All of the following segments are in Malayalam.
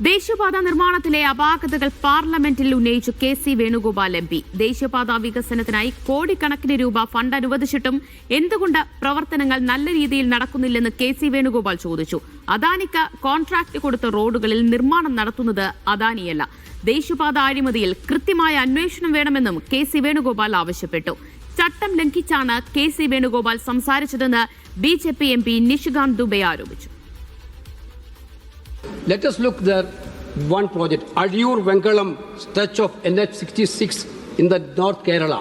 ദേശീയപാത നിർമ്മാണത്തിലെ അപാകതകൾ പാർലമെന്റിൽ ഉന്നയിച്ചു കെ.സി. വേണുഗോപാൽ എം.പി. ദേശീയപാത വികസനത്തിനായി കോടിക്കണക്കിന് രൂപ ഫണ്ട് അനുവദിച്ചിട്ടും എന്തുകൊണ്ട് പ്രവർത്തനങ്ങൾ നല്ല രീതിയിൽ നടക്കുന്നില്ലെന്ന് കെ.സി. വേണുഗോപാൽ ചോദിച്ചു. അദാനിക്ക് കോൺട്രാക്ട് കൊടുത്ത റോഡുകളിൽ നിർമ്മാണം നടത്തുന്നത് അദാനിയല്ല. ദേശീയപാത അഴിമതിയിൽ കൃത്യമായ അന്വേഷണം വേണമെന്നും കെ.സി. വേണുഗോപാൽ ആവശ്യപ്പെട്ടു. ചട്ടം ലംഘിച്ചാണ് കെ.സി. വേണുഗോപാൽ സംസാരിച്ചതെന്ന് ബി.ജെ.പി. എം.പി. നിഷികാന്ത് ദുബെ ആരോപിച്ചു. Let us look at one project, Adiyur-Venkalam stretch of NH66 in the North Kerala.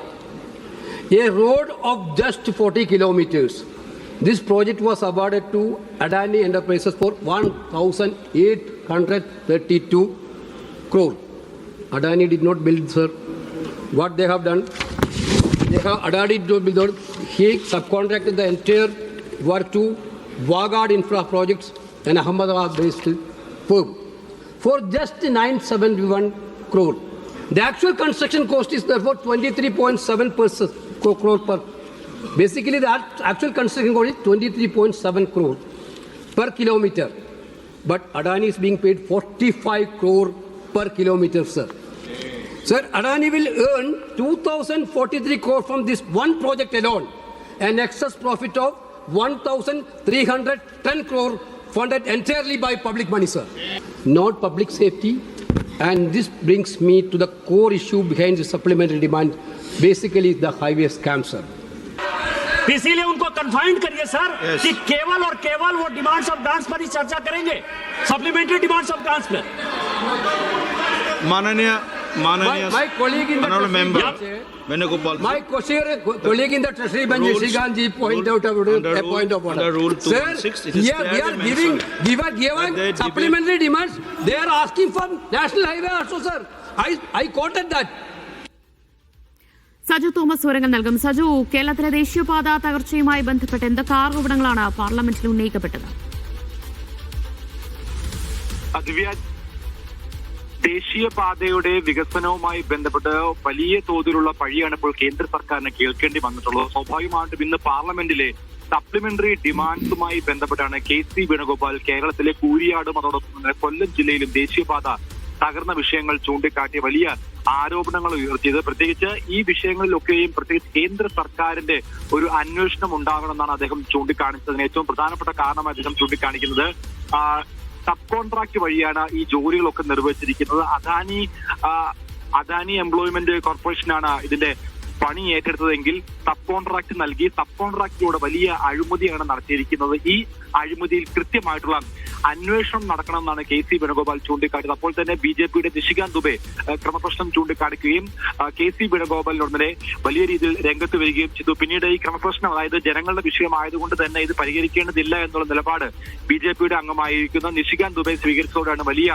A road of just 40 kilometers. This project was awarded to Adani Enterprises for 1,832 crore. Adani did not build, sir. What they have done? Adani did not build. He subcontracted the entire work to Wagad Infra Projects and Ahmedabad-based firm for just 971 crore. The actual construction cost is therefore 23.7 crore per. Basically, the actual construction cost is 23.7 crore per kilometer. But Adani is being paid 45 crore per kilometer, sir. Sir, Adani will earn 2,043 crore from this one project alone, an excess profit of 1,310 crore funded entirely by public money, sir. Not public safety. And this brings me to the core issue behind the supplementary demand, basically the highway scam, sir. इसीलिए उनको कन्फाइंड करिए सर कि केवल और केवल वो डिमांड्स ऑफ ग्रांट्स पर ही चर्चा करेंगे, सप्लीमेंट्री डिमांड्स ऑफ ग्रांट्स पर. माननीय my colleague in the member Venugopal, my colleague in the treasury bench Nishi ji point out a point of order. Rule 216, sir, we are giving supplementary demands. They are asking for national highway also, sir. I quoted that. Saju Thomas വിവരങ്ങൾ നൽകും. സജു, കേരളത്തിലെ ദേശീയപാത തകർച്ചയുമായി ബന്ധപ്പെട്ട് എന്തൊക്കെ ആരോപണങ്ങളാണ് പാർലമെന്റിൽ ഉന്നയിക്കപ്പെട്ടത്? ദേശീയപാതയുടെ വികസനവുമായി ബന്ധപ്പെട്ട് വലിയ തോതിലുള്ള പഴിയാണ് ഇപ്പോൾ കേന്ദ്ര സർക്കാരിന് കേൾക്കേണ്ടി വന്നിട്ടുള്ളത്. സ്വാഭാവികമായിട്ടും ഇന്ന് പാർലമെന്റിലെ സപ്ലിമെന്ററി ഡിമാൻഡ്സുമായി ബന്ധപ്പെട്ടാണ് കെ.സി. വേണുഗോപാൽ കേരളത്തിലെ കൂരിയാടും അതോടൊപ്പം തന്നെ കൊല്ലം ജില്ലയിലും ദേശീയപാത തകർന്ന വിഷയങ്ങൾ ചൂണ്ടിക്കാട്ടി വലിയ ആരോപണങ്ങൾ ഉയർത്തിയത്. പ്രത്യേകിച്ച് ഈ വിഷയങ്ങളിലൊക്കെയും പ്രത്യേകിച്ച് കേന്ദ്ര സർക്കാരിന്റെ ഒരു അന്വേഷണം ഉണ്ടാകണമെന്നാണ് അദ്ദേഹം ചൂണ്ടിക്കാണിച്ചതിന് ഏറ്റവും പ്രധാനപ്പെട്ട കാരണമായി അദ്ദേഹം ചൂണ്ടിക്കാണിക്കുന്നത് സബ് കോൺട്രാക്ട് വഴിയാണ് ഈ ജോലികളൊക്കെ നിർവഹിച്ചിരിക്കുന്നത്. അദാനി എംപ്ലോയ്മെന്റ് കോർപ്പറേഷനാണ് ഇതിന്റെ പണി ഏറ്റെടുത്തതെങ്കിൽ സബ് കോൺട്രാക്ട് നൽകി സബ് കോൺട്രാക്ടിലൂടെ വലിയ അഴിമതിയാണ് നടത്തിയിരിക്കുന്നത്. ഈ അഴിമതിയിൽ കൃത്യമായിട്ടുള്ള അന്വേഷണം നടക്കണമെന്നാണ് കെ.സി. വേണുഗോപാൽ ചൂണ്ടിക്കാട്ടിയത്. അപ്പോൾ തന്നെ ബി.ജെ.പിയുടെ നിഷികാന്ത് ദുബെ ക്രമപ്രശ്നം ചൂണ്ടിക്കാണിക്കുകയും കെ.സി. വേണുഗോപാലിനൊന്നിനെ വലിയ രീതിയിൽ രംഗത്ത് വരികയും ചെയ്തു. പിന്നീട് ഈ ക്രമപ്രശ്നം, അതായത് ജനങ്ങളുടെ വിഷയമായതുകൊണ്ട് തന്നെ ഇത് പരിഹരിക്കേണ്ടതില്ല എന്നുള്ള നിലപാട് ബി.ജെ.പിയുടെ അംഗമായിരിക്കുന്ന നിഷികാന്ത് ദുബെ സ്വീകരിച്ചതോടെയാണ് വലിയ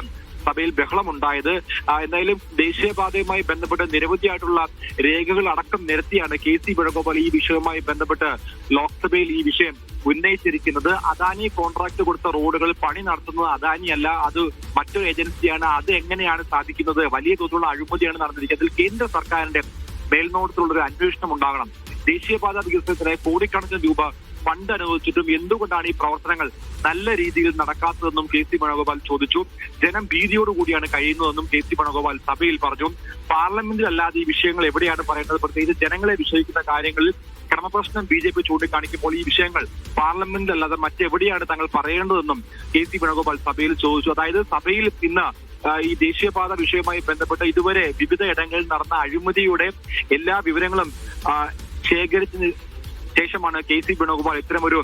സഭയിൽ ബഹളമുണ്ടായത്. എന്തായാലും ദേശീയപാതയുമായി ബന്ധപ്പെട്ട് നിരവധിയായിട്ടുള്ള രേഖകൾ അടക്കം നിരത്തിയാണ് കെ.സി. വേണുഗോപാൽ ഈ വിഷയവുമായി ബന്ധപ്പെട്ട് ലോക്സഭയിൽ ഈ വിഷയം ഉന്നയിച്ചിരിക്കുന്നത്. അദാനി കോൺട്രാക്ട് കൊടുത്ത റോഡുകൾ പണി നടത്തുന്നത് അദാനിയല്ല, അത് മറ്റൊരു ഏജൻസിയാണ്. അത് എങ്ങനെയാണ് സാധിക്കുന്നത്? വലിയ തോതിലുള്ള അഴിമതിയാണ് നടന്നിരിക്കുന്നത്. അതിൽ കേന്ദ്ര സർക്കാരിന്റെ മേൽനോട്ടത്തിലുള്ളൊരു അന്വേഷണം ഉണ്ടാകണം. ദേശീയപാത വികസനത്തിനായി കോടിക്കണക്കിന് രൂപ ഫണ്ട് അനുവദിച്ചിട്ടും എന്തുകൊണ്ടാണ് ഈ പ്രവർത്തനങ്ങൾ നല്ല രീതിയിൽ നടക്കാത്തതെന്നും കെ.സി. വേണുഗോപാൽ ചോദിച്ചു. ജനം ഭീതിയോടുകൂടിയാണ് കഴിയുന്നതെന്നും കെ.സി. വേണുഗോപാൽ സഭയിൽ പറഞ്ഞു. പാർലമെന്റിലല്ലാതെ ഈ വിഷയങ്ങൾ എവിടെയാണ് പറയേണ്ടത്? പ്രത്യേകിച്ച് ജനങ്ങളെ വിഷയിക്കുന്ന കാര്യങ്ങളിൽ ക്രമപ്രശ്നം ബി.ജെ.പി ചൂണ്ടിക്കാണിക്കുമ്പോൾ ഈ വിഷയങ്ങൾ പാർലമെന്റിലല്ലാതെ മറ്റെവിടെയാണ് തങ്ങൾ പറയേണ്ടതെന്നും കെ.സി. വേണുഗോപാൽ സഭയിൽ ചോദിച്ചു. അതായത് സഭയിൽ ഇന്ന് ഈ ദേശീയപാത വിഷയവുമായി ബന്ധപ്പെട്ട് ഇതുവരെ വിവിധ ഇടങ്ങളിൽ നടന്ന അഴിമതിയുടെ എല്ലാ വിവരങ്ങളും ശേഖരിച്ച് ശേഷമാണ് കെ.സി. വേണുഗോപാൽ ഇത്തരമൊരു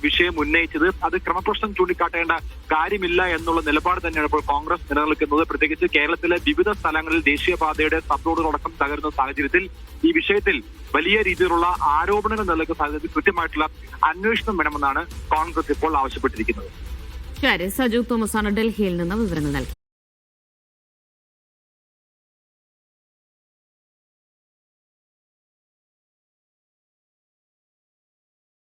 വിഷയം ഉന്നയിച്ചത്. അത് ക്രമപ്രശ്നം ചൂണ്ടിക്കാട്ടേണ്ട കാര്യമില്ല എന്നുള്ള നിലപാട് തന്നെയാണ് ഇപ്പോൾ കോൺഗ്രസ് നിലനിൽക്കുന്നത്. പ്രത്യേകിച്ച് കേരളത്തിലെ വിവിധ സ്ഥലങ്ങളിൽ ദേശീയപാതയുടെ സബ് റോഡുകളടക്കം തകരുന്ന സാഹചര്യത്തിൽ ഈ വിഷയത്തിൽ വലിയ രീതിയിലുള്ള ആരോപണങ്ങൾ നിലനിൽക്കുന്ന സാഹചര്യത്തിൽ കൃത്യമായിട്ടുള്ള അന്വേഷണം വേണമെന്നാണ് കോൺഗ്രസ് ഇപ്പോൾ ആവശ്യപ്പെട്ടിരിക്കുന്നത്. ശരി, സജു തോമസ് ആണ് ഡൽഹിയിൽ നിന്ന് വിവരങ്ങൾ നൽകി.